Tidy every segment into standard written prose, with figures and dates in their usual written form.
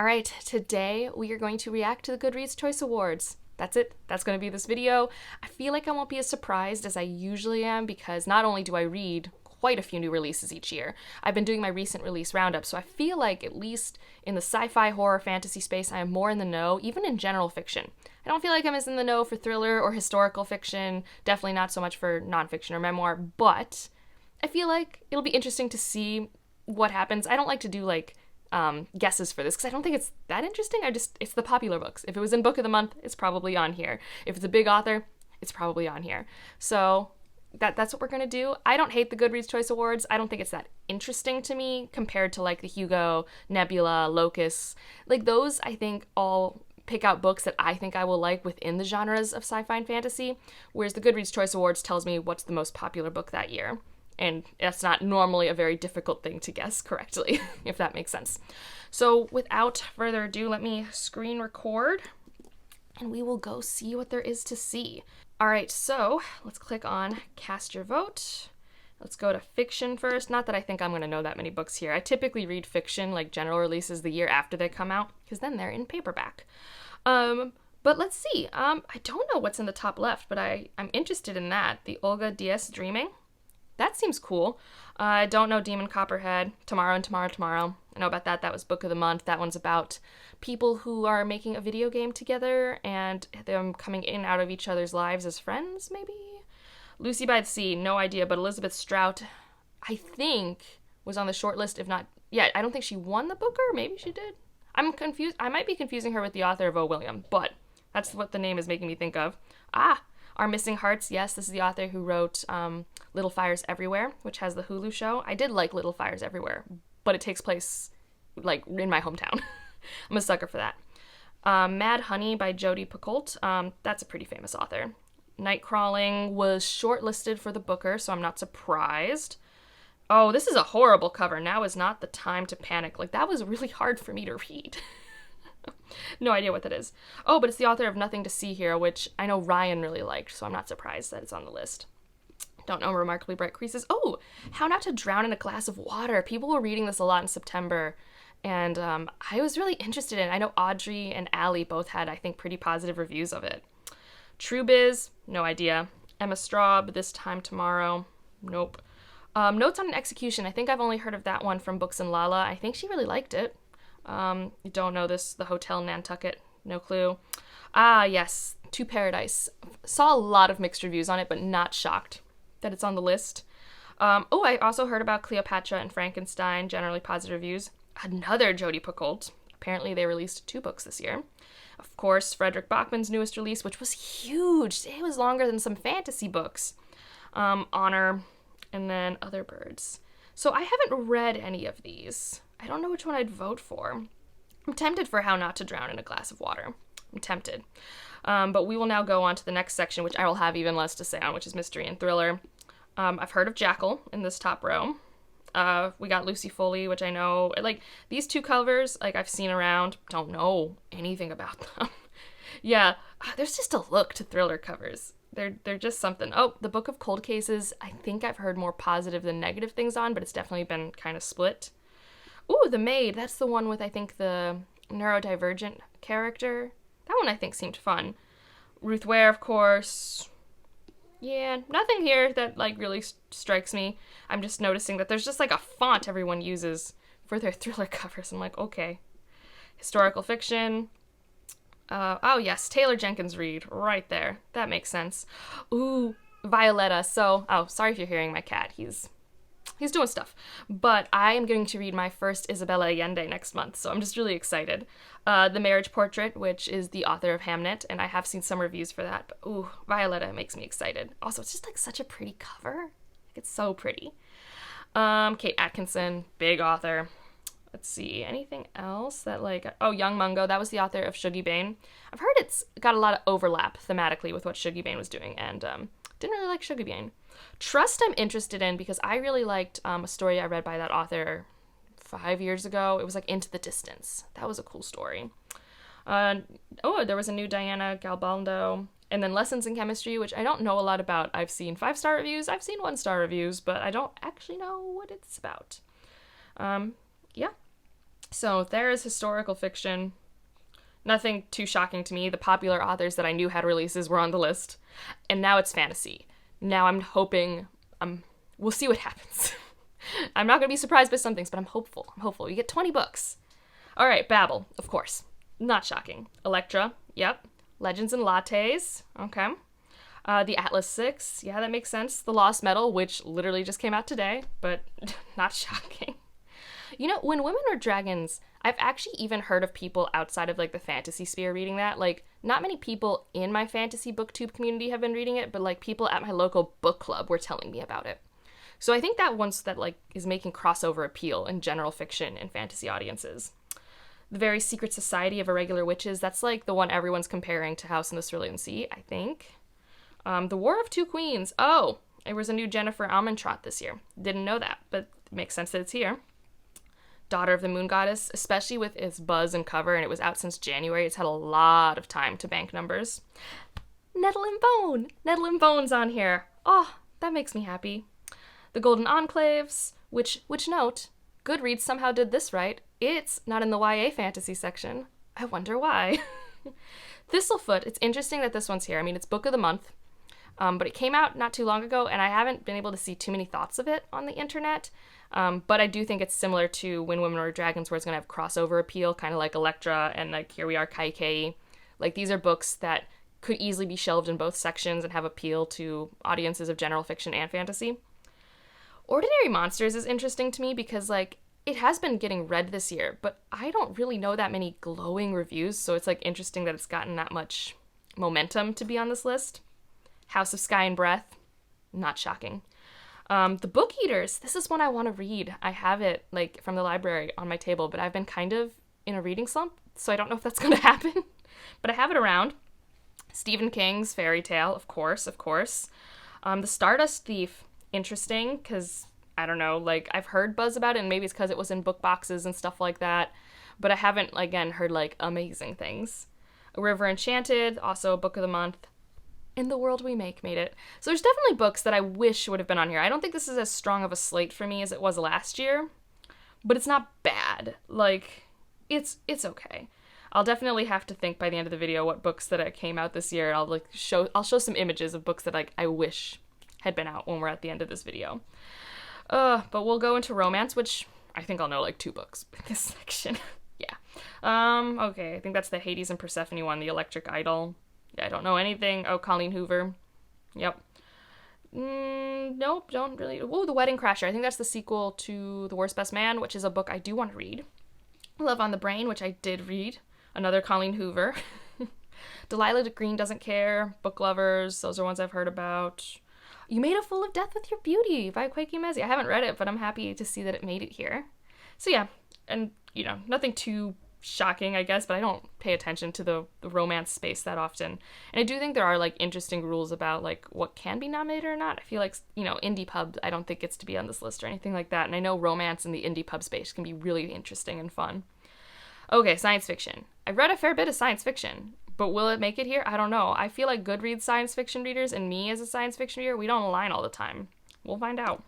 All right, today we are going to react to the Goodreads Choice Awards. That's it. That's going to be this video. I feel like I won't be as surprised as I usually am because not only do I read quite a few new releases each year, I've been doing my recent release roundup, so I feel like at least in the sci-fi, horror, fantasy space, I am more in the know, even in general fiction. I don't feel like I'm as in the know for thriller or historical fiction, definitely not so much for nonfiction or memoir, but I feel like it'll be interesting to see what happens. I don't like to do guesses for this because I don't think it's that interesting. It's the popular books. If it was in Book of the Month, it's probably on here. If it's a big author, it's probably on here. So that's what we're gonna do. I don't hate the Goodreads Choice Awards. I don't think it's that interesting to me compared to like the Hugo, Nebula, Locus. Like those, I think all pick out books that I think I will like within the genres of sci-fi and fantasy, whereas the Goodreads Choice Awards tells me what's the most popular book that year. And that's not normally a very difficult thing to guess correctly, if that makes sense. So without further ado, let me screen record and we will go see what there is to see. All right, so let's click on cast your vote. Let's go to fiction first. Not that I think I'm going to know that many books here. I typically read fiction, like general releases, the year after they come out, because then they're in paperback. But let's see. I don't know what's in the top left, but I'm interested in that. The Olga Diaz Dreaming. That seems cool. I don't know Demon Copperhead, Tomorrow and Tomorrow Tomorrow. I know about that. That was Book of the Month. That one's about people who are making a video game together and them coming in and out of each other's lives as friends, maybe? Lucy by the Sea, no idea, but Elizabeth Strout, I think, was on the short list, if not... Yeah, I don't think she won the Booker. Maybe she did. I'm confused. I might be confusing her with the author of O. William, but that's what the name is making me think of. Our Missing Hearts, yes, this is the author who wrote Little Fires Everywhere, which has the Hulu show. I did like Little Fires Everywhere, but it takes place, like, in my hometown. I'm a sucker for that. Mad Honey by Jodi Picoult. That's a pretty famous author. Nightcrawling was shortlisted for the Booker, so I'm not surprised. Oh, this is a horrible cover. Now is not the time to panic. Like, that was really hard for me to read. No idea what that is. Oh, but it's the author of Nothing to See Here, which I know Ryan really liked, so I'm not surprised that it's on the list. Don't know Remarkably Bright Creases. Oh, How Not to Drown in a Glass of Water. People were reading this a lot in September, and I was really interested in it. I know Audrey and Allie both had, I think, pretty positive reviews of it. True Biz, no idea. Emma Straub, This Time Tomorrow, nope. Notes on an Execution. I think I've only heard of that one from Books and Lala. I think she really liked it. You don't know this, The Hotel Nantucket, no clue. Yes, To Paradise. Saw a lot of mixed reviews on it, but not shocked that it's on the list. I also heard about Cleopatra and Frankenstein, generally positive reviews. Another Jodi Picoult. Apparently they released 2 books this year. Of course, Frederick Bachman's newest release, which was huge. It was longer than some fantasy books. Honor, and then Other Birds. So I haven't read any of these. I don't know which one I'd vote for. I'm tempted for How Not to Drown in a Glass of Water. I'm tempted. But we will now go on to the next section, which I will have even less to say on, which is mystery and thriller. I've heard of Jackal in this top row. We got Lucy Foley, which I know, like, these 2 covers, like, I've seen around, don't know anything about them. Yeah, there's just a look to thriller covers. They're just something. Oh, the Book of Cold Cases, I think I've heard more positive than negative things on, but it's definitely been kind of split. Ooh, The Maid, that's the one with, I think, the neurodivergent character. That one, I think, seemed fun. Ruth Ware, of course. Yeah, nothing here that, like, really strikes me. I'm just noticing that there's just, like, a font everyone uses for their thriller covers. I'm like, okay. Historical fiction. Oh, yes, Taylor Jenkins Reid, right there. That makes sense. Ooh, Violetta. So, sorry if you're hearing my cat. He's doing stuff. But I am going to read my first Isabella Allende next month, so I'm just really excited. The Marriage Portrait, which is the author of Hamnet, and I have seen some reviews for that. But ooh, Violetta makes me excited. Also, it's just like such a pretty cover. Like, it's so pretty. Kate Atkinson, big author. Let's see, anything else that Young Mungo, that was the author of Shuggie Bain. I've heard it's got a lot of overlap thematically with what Shuggie Bain was doing, and didn't really like Shuggie Bain. Trust I'm interested in because I really liked a story I read by that author 5 years ago. It was like Into the Distance. That was a cool story. There was a new Diana Galbaldo. And then Lessons in Chemistry, which I don't know a lot about. I've seen 5-star reviews. I've seen 1-star reviews, but I don't actually know what it's about. Yeah. So there is historical fiction. Nothing too shocking to me. The popular authors that I knew had releases were on the list. And now it's fantasy. Now I'm hoping, we'll see what happens. I'm not going to be surprised by some things, but I'm hopeful. You get 20 books. All right, Babel, of course. Not shocking. Electra, yep. Legends and Lattes, okay. The Atlas Six, yeah, that makes sense. The Lost Metal, which literally just came out today, but not shocking. You know, When Women Were Dragons, I've actually even heard of people outside of, like, the fantasy sphere reading that. Like, not many people in my fantasy booktube community have been reading it, but, like, people at my local book club were telling me about it. So I think that one's that, like, is making crossover appeal in general fiction and fantasy audiences. The Very Secret Society of Irregular Witches, that's, like, the one everyone's comparing to House in the Cerulean Sea, I think. The War of Two Queens. Oh, there was a new Jennifer Almentrot this year. Didn't know that, but it makes sense that it's here. Daughter of the Moon Goddess, especially with its buzz and cover, and it was out since January. It's had a lot of time to bank numbers. Nettle and Bone! Nettle and Bone's on here. Oh, that makes me happy. The Golden Enclaves, which note, Goodreads somehow did this right. It's not in the YA fantasy section. I wonder why. Thistlefoot, it's interesting that this one's here. I mean, it's book of the month, but it came out not too long ago, and I haven't been able to see too many thoughts of it on the internet. But I do think it's similar to When Women Were Dragons, where it's going to have crossover appeal, kind of like Electra and, like, Here We Are, Kaikei. Like, these are books that could easily be shelved in both sections and have appeal to audiences of general fiction and fantasy. Ordinary Monsters is interesting to me because, like, it has been getting read this year, but I don't really know that many glowing reviews, so it's, like, interesting that it's gotten that much momentum to be on this list. House of Sky and Breath, not shocking. The Book Eaters, this is one I want to read. I have it, like, from the library on my table, but I've been kind of in a reading slump, so I don't know if that's going to happen. But I have it around. Stephen King's Fairy Tale, of course. The Stardust Thief, interesting, because, I don't know, like, I've heard buzz about it, and maybe it's because it was in book boxes and stuff like that, but I haven't, again, heard, like, amazing things. A River Enchanted, also a book of the month. In the World We Make made it. So there's definitely books that I wish would have been on here. I don't think this is as strong of a slate for me as it was last year, but it's not bad. Like, it's okay. I'll definitely have to think by the end of the video what books that came out this year, and I'll show some images of books that, like, I wish had been out when we're at the end of this video. But we'll go into romance, which I think I'll know, like, 2 books in this section. Yeah. Okay, I think that's the Hades and Persephone one, the Electric Idol. I don't know anything. Oh, Colleen Hoover. Yep. Nope, don't really. Oh, The Wedding Crasher. I think that's the sequel to The Worst Best Man, which is a book I do want to read. Love on the Brain, which I did read. Another Colleen Hoover. Delilah Green Doesn't Care. Book Lovers. Those are ones I've heard about. You Made a Fool of Death with Your Beauty by Kweki Mezi. I haven't read it, but I'm happy to see that it made it here. So yeah, and, you know, nothing too shocking, I guess, but I don't pay attention to the romance space that often. And I do think there are, like, interesting rules about, like, what can be nominated or not. I feel like, you know, indie pub, I don't think gets to be on this list or anything like that. And I know romance in the indie pub space can be really interesting and fun. Okay, science fiction. I've read a fair bit of science fiction, but will it make it here? I don't know. I feel like Goodreads science fiction readers and me as a science fiction reader, we don't align all the time. We'll find out.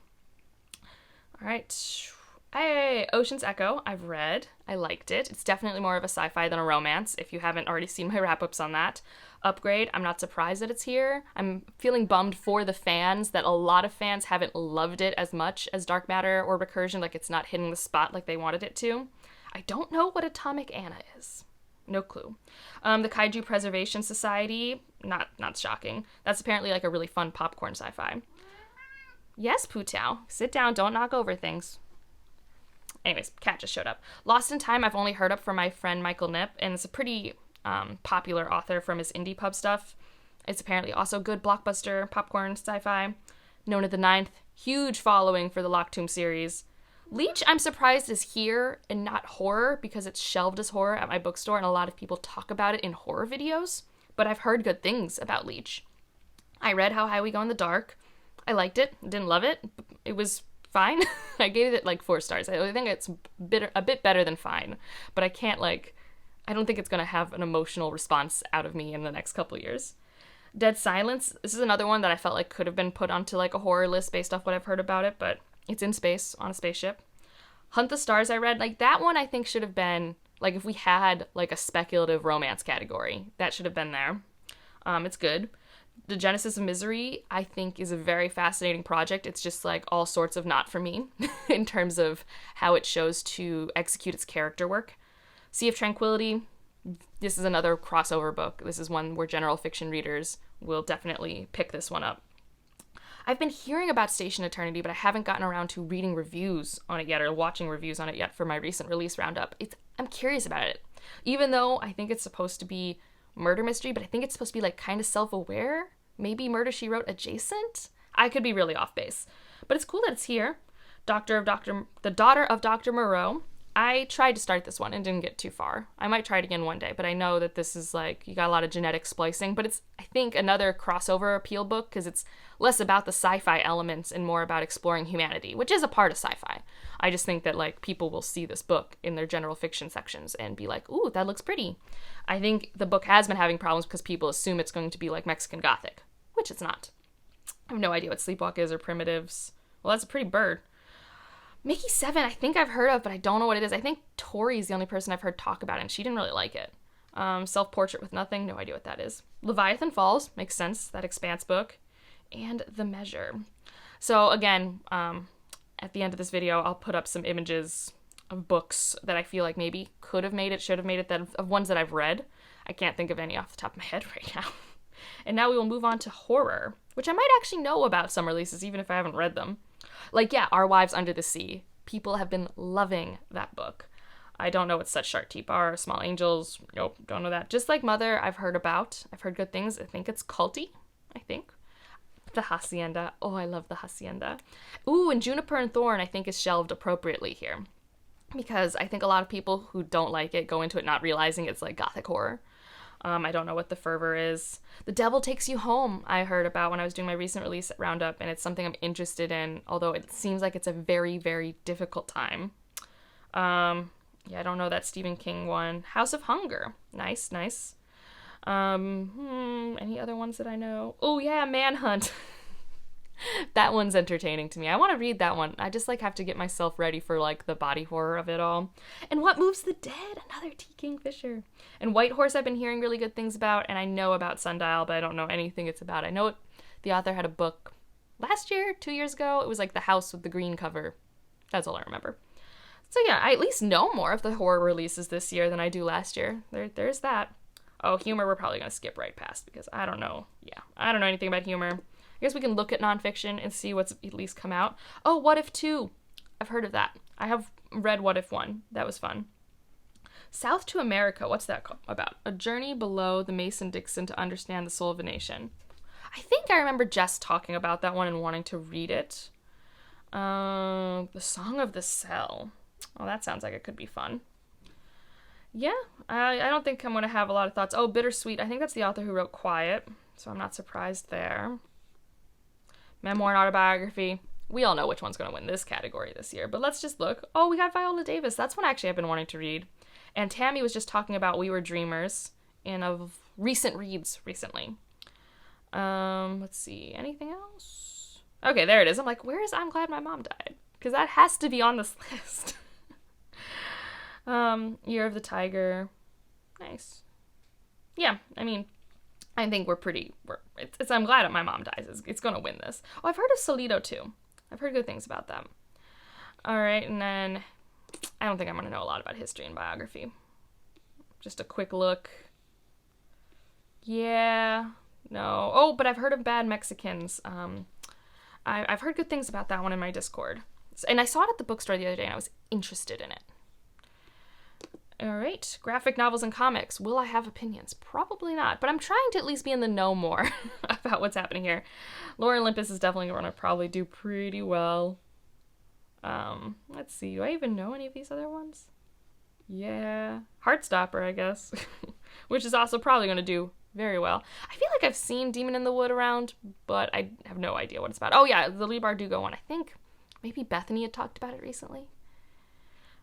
All right. Hey, Ocean's Echo, I've read. I liked it. It's definitely more of a sci-fi than a romance, if you haven't already seen my wrap-ups on that. Upgrade, I'm not surprised that it's here. I'm feeling bummed for the fans that a lot of fans haven't loved it as much as Dark Matter or Recursion, like it's not hitting the spot like they wanted it to. I don't know what Atomic Anna is. No clue. The Kaiju Preservation Society, not shocking. That's apparently like a really fun popcorn sci-fi. Yes, Putao, sit down, don't knock over things. Anyways, cat just showed up. Lost in Time, I've only heard up from my friend Michael Knipp, and it's a pretty popular author from his indie pub stuff. It's apparently also good blockbuster popcorn sci-fi. Nona the Ninth, huge following for the Locked Tomb series. Leech, I'm surprised, is here and not horror because it's shelved as horror at my bookstore, and a lot of people talk about it in horror videos, but I've heard good things about Leech. I read How High We Go in the Dark. I liked it. Didn't love it. It was fine. I gave it like 4 stars. I think it's a bit better than fine, but I don't think it's going to have an emotional response out of me in the next couple years. Dead Silence, this is another one that I felt like could have been put onto like a horror list based off what I've heard about it, but it's in space, on a spaceship. Hunt the Stars I read, like that one I think should have been, like if we had like a speculative romance category, that should have been there. It's good. The Genesis of Misery, I think, is a very fascinating project. It's just like all sorts of not for me in terms of how it shows to execute its character work. Sea of Tranquility, this is another crossover book. This is one where general fiction readers will definitely pick this one up. I've been hearing about Station Eternity, but I haven't gotten around to reading reviews on it yet or watching reviews on it yet for my recent release roundup. I'm curious about it. Even though I think it's supposed to be murder mystery, but I think it's supposed to be like kind of self-aware. Maybe Murder, She Wrote adjacent? I could be really off base. But it's cool that it's here. The Daughter of Dr. Moreau. I tried to start this one and didn't get too far. I might try it again one day, but I know that this is like, you got a lot of genetic splicing, but it's, I think, another crossover appeal book because it's less about the sci-fi elements and more about exploring humanity, which is a part of sci-fi. I just think that like people will see this book in their general fiction sections and be like, ooh, that looks pretty. I think the book has been having problems because people assume it's going to be like Mexican Gothic, which it's not. I have no idea what Sleepwalk is or Primitives. Well, that's a pretty bird. Mickey 7, I think I've heard of, but I don't know what it is. I think Tori's the only person I've heard talk about it, and she didn't really like it. Self-Portrait with Nothing, no idea what that is. Leviathan Falls, makes sense, that Expanse book. And The Measure. So again, at the end of this video, I'll put up some images of books that I feel like maybe could have made it, should have made it, of ones that I've read. I can't think of any off the top of my head right now. And now we will move on to horror, which I might actually know about some releases, even if I haven't read them. Like, yeah, Our Wives Under the Sea. People have been loving that book. I don't know what Such Sharp Teeth Are, Small Angels. Nope, don't know that. Just Like Mother, I've heard about. I've heard good things. I think it's culty, I think. The Hacienda. Oh, I love The Hacienda. Ooh, and Juniper and Thorn, I think, is shelved appropriately here. Because I think a lot of people who don't like it go into it not realizing it's like gothic horror. I don't know what The Fervor is. The Devil Takes You Home, I heard about when I was doing my recent release roundup, and it's something I'm interested in, although it seems like it's a very, very difficult time. Yeah, I don't know that Stephen King one. House of Hunger. Nice, nice. Any other ones that I know? Oh, yeah, Manhunt. That one's entertaining to me. I want to read that one. I just like have to get myself ready for like the body horror of it all. And What Moves the Dead? Another T. Kingfisher. And White Horse I've been hearing really good things about, and I know about Sundial, but I don't know anything it's about. I know the author had a book last year, 2 years ago. It was like The House with the Green Cover. That's all I remember. So yeah, I at least know more of the horror releases this year than I do last year. There's that. Oh, humor we're probably going to skip right past because I don't know. Yeah, I don't know anything about humor. I guess we can look at nonfiction and see what's at least come out. Oh, What If 2? I've heard of that. I have read What If 1. That was fun. South to America. What's that about? A journey below the Mason-Dixon to understand the soul of a nation. I think I remember Jess talking about that one and wanting to read it. The Song of the Cell. Oh, that sounds like it could be fun. Yeah, I don't think I'm going to have a lot of thoughts. Oh, Bittersweet. I think that's the author who wrote Quiet, so I'm not surprised there. Memoir and autobiography. We all know which one's going to win this category this year, but let's just look. Oh, we got Viola Davis. That's one actually I've been wanting to read. And Tammy was just talking about We Were Dreamers in of recent reads recently. Let's see. Anything else? Okay, there it is. I'm like, where is I'm Glad My Mom Died? Because that has to be on this list. Year of the Tiger. Nice. Yeah, I mean, I think it's I'm glad my mom dies. It's going to win this. Oh, I've heard of Solito too. I've heard good things about them. All right, and then I don't think I'm going to know a lot about history and biography. Just a quick look. Yeah, no. Oh, but I've heard of Bad Mexicans. I've heard good things about that one in my Discord. And I saw it at the bookstore the other day and I was interested in it. All right, graphic novels and comics. Will I have opinions? Probably not, but I'm trying to at least be in the know more about what's happening here. Lore Olympus is definitely going to probably do pretty well. Let's see. Do I even know any of these other ones? Yeah, Heartstopper, I guess, which is also probably going to do very well. I feel like I've seen Demon in the Wood around, but I have no idea what it's about. Oh yeah, the Leigh Bardugo one. I think maybe Bethany had talked about it recently.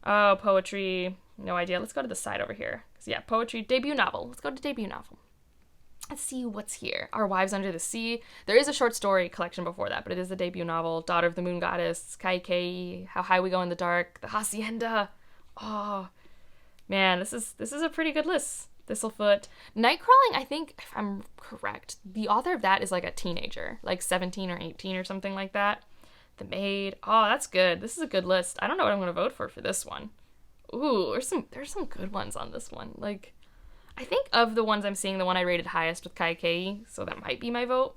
Oh, poetry. No idea. Let's go to the side over here. Yeah, poetry. Debut novel. Let's go to debut novel. Let's see what's here. Our Wives Under the Sea. There is a short story collection before that, but it is the debut novel. Daughter of the Moon Goddess, Kaikei, How High We Go in the Dark, The Hacienda. Oh, man, this is a pretty good list. Thistlefoot. Nightcrawling, I think, if I'm correct, the author of that is like a teenager, like 17 or 18 or something like that. The Maid. Oh, that's good. This is a good list. I don't know what I'm going to vote for this one. Ooh, there's some good ones on this one. Like, I think of the ones I'm seeing, the one I rated highest with Kaikei, so that might be my vote.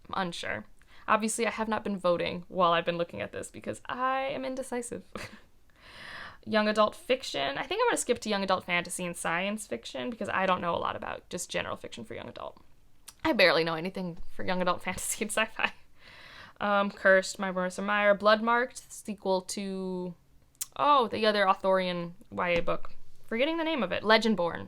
I'm unsure. Obviously, I have not been voting while I've been looking at this because I am indecisive. Young adult fiction. I think I'm going to skip to young adult fantasy and science fiction because I don't know a lot about just general fiction for young adult. I barely know anything for young adult fantasy and sci-fi. Cursed by Marissa Meyer. Bloodmarked, sequel to, the other Arthurian YA book. Forgetting the name of it. Legendborn.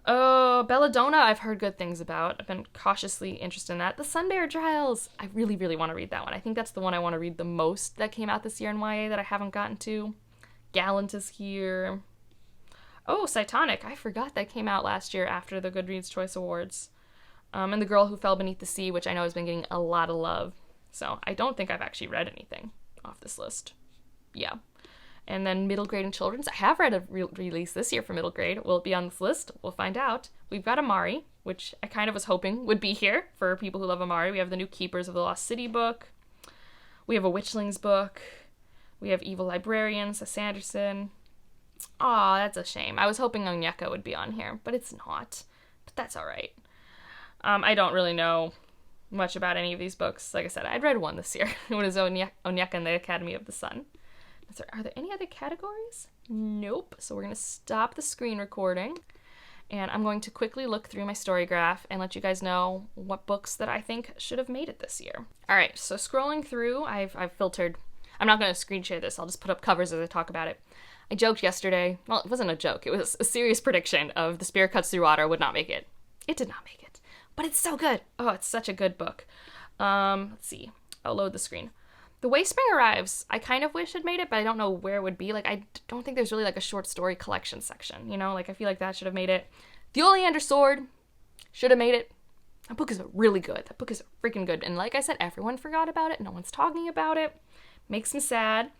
Belladonna, I've heard good things about. I've been cautiously interested in that. The Sunbear Trials. I really, really want to read that one. I think that's the one I want to read the most that came out this year in YA that I haven't gotten to. Gallant is here. Oh, Cytonic. I forgot that came out last year after the Goodreads Choice Awards. And The Girl Who Fell Beneath the Sea, which I know has been getting a lot of love. So I don't think I've actually read anything off this list. Yeah. And then middle grade and children's. I have read a release this year for middle grade. Will it be on this list? We'll find out. We've got Amari, which I kind of was hoping would be here for people who love Amari. We have the new Keepers of the Lost City book. We have a Witchlings book. We have Evil Librarians, a Sanderson. Aw, that's a shame. I was hoping Onyeka would be on here, but it's not. But that's all right. I don't really know much about any of these books. Like I said, I'd read one this year. It was Onyeka and the Academy of the Sun. Are there any other categories? Nope. So we're going to stop the screen recording. And I'm going to quickly look through my story graph and let you guys know what books that I think should have made it this year. All right, so scrolling through, I've filtered. I'm not going to screen share this. I'll just put up covers as I talk about it. I joked yesterday. Well, it wasn't a joke. It was a serious prediction of The Spear Cuts Through Water would not make it. It did not make it. But it's so good. Oh, it's such a good book. Let's see. I'll load the screen. The Way Spring Arrives, I kind of wish it made it, but I don't know where it would be. Like, I don't think there's really, like, a short story collection section, you know? Like, I feel like that should have made it. The Oleander Sword should have made it. That book is really good. That book is freaking good. And like I said, everyone forgot about it. No one's talking about it. Makes me sad. I'm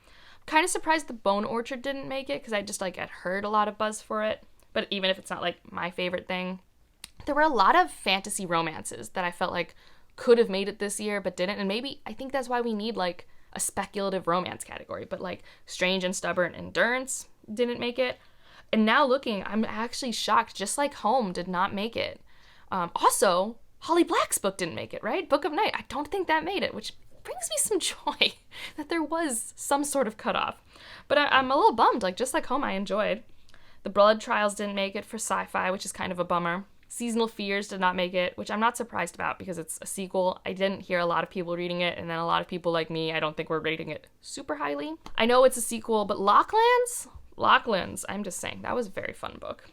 kind of surprised The Bone Orchard didn't make it, because I just, like, had heard a lot of buzz for it. But even if it's not, like, my favorite thing, there were a lot of fantasy romances that I felt like could have made it this year but didn't, and maybe I think that's why we need like a speculative romance category. But like Strange and Stubborn Endurance didn't make it, and now looking, I'm actually shocked. Just Like Home did not make it. Also, Holly Black's book didn't make it, right? Book of Night, I don't think that made it, which brings me some joy that there was some sort of cutoff. But I'm a little bummed. Like Just Like Home I enjoyed. The Blood Trials didn't make it for sci-fi, which is kind of a bummer. Seasonal Fears did not make it, which I'm not surprised about because it's a sequel. I didn't hear a lot of people reading it, and then a lot of people like me, I don't think were rating it super highly. I know it's a sequel, but Locklands, I'm just saying, that was a very fun book.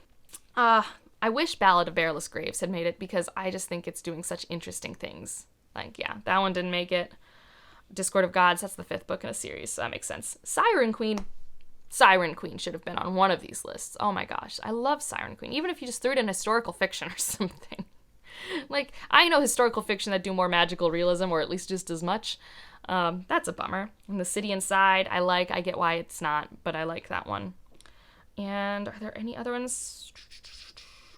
I wish Ballad of Bearless Graves had made it because I just think it's doing such interesting things. Like, yeah, that one didn't make it. Discord of Gods, that's the 5th book in a series, so that makes sense. Siren Queen should have been on one of these lists. Oh my gosh, I love Siren Queen. Even if you just threw it in historical fiction or something. Like, I know historical fiction that do more magical realism, or at least just as much. That's a bummer. And The City Inside, I get why it's not, but I like that one. And are there any other ones?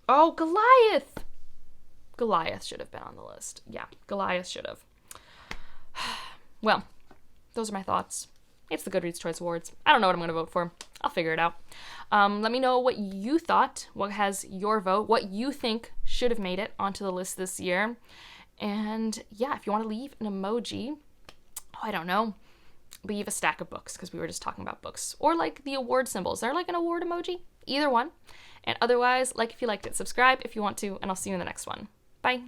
Oh, Goliath! Goliath should have been on the list. Yeah, Goliath should have. Well, those are my thoughts. It's the Goodreads Choice Awards. I don't know what I'm going to vote for. I'll figure it out. Let me know what you thought, what has your vote, what you think should have made it onto the list this year. And yeah, if you want to leave an emoji, I don't know, leave a stack of books, because we were just talking about books. Or like the award symbols. Is there like an award emoji? Either one. And otherwise, like if you liked it, subscribe if you want to, and I'll see you in the next one. Bye.